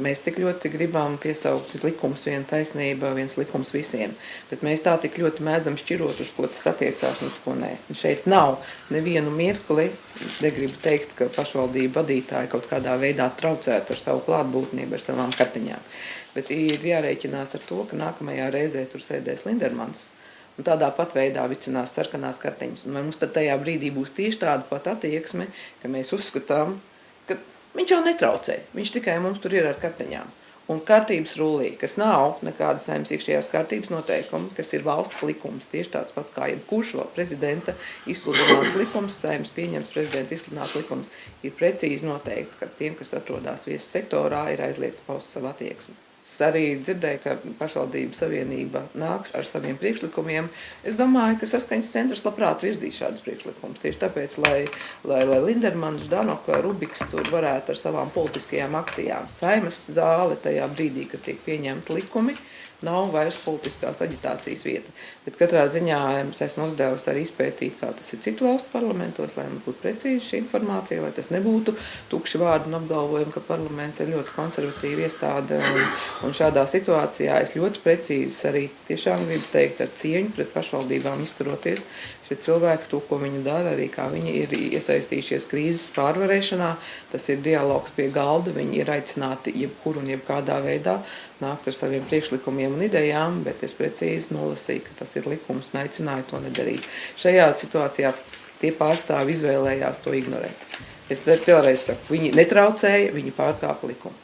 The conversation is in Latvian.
Mēs tik ļoti gribam piesaukt likums viena taisnība, viens likums visiem, bet mēs tā tik ļoti mēdzam šķirot, uz ko tas attiecās un uz ko nē. Un šeit nav nevienu mirkli, negribu teikt, ka pašvaldību vadītāji kaut kādā veidā traucētu ar savu klātbūtnību, ar savām kartiņām. Bet ir jārēķinās ar to, ka nākamajā reizē tur sēdēs Lindermans. Un tādā pat veidā vicinās sarkanās kartiņas. Un mums tad tajā brīdī būs tieši tāda pat attieksme, ka mēs uzskatām, ka viņš jau netraucē. Viņš tikai mums tur ir ar kartiņām. Un kārtības rullī, kas nav nekāda Saeimas iekšējās kārtības noteikuma, kas ir valsts likums, tieši tāds pats kā jebkurš prezidenta izsludināts likums, Saeimas pieņems prezidenta izsludināts likums, ir precīzi noteikts, ka tiem, kas atrodas viesu sektorā, ir aizliegta paust savu attieksmi. Es arī dzirdēju, ka pašvaldību savienība nāks ar saviem priekšlikumiem. Es domāju, ka Saskaņas centrs labprāt virzīs šādus priekšlikumus. Tieši tāpēc, lai Lindermans, Ždanoka, Rubiks tur varētu ar savām politiskajām akcijām. Saeimas zāle tajā brīdī, kad tiek pieņemti likumi, nav vairs politiskās aģitācijas vieta. Bet katrā ziņā es esmu uzdevusi arī izpētīt, kā tas ir citu valstu parlamentos, lai mums būtu precīzi šī informācija, lai tas nebūtu tukši vārdi un apgalvojumi, ka parlaments ir ļoti konservatīva iestāde. Un šādā situācijā es ļoti precīzi arī tiešām gribu teikt ar cieņu pret pašvaldībām izturoties. Šie cilvēki, to, ko viņi dara, arī kā viņi ir iesaistījušies krīzes pārvarēšanā, tas ir dialogs pie galda, viņi ir aicināti jebkur un jebkādā veidā nākt ar saviem priekšlikumiem un idejām, bet es precīzi nolasīju, ka tas ir likums un aicināju to nedarīt. Šajā situācijā tie pārstāvi izvēlējās to ignorēt. Es vēlreiz saku, viņi netraucēja, viņi pārkāpa likumu.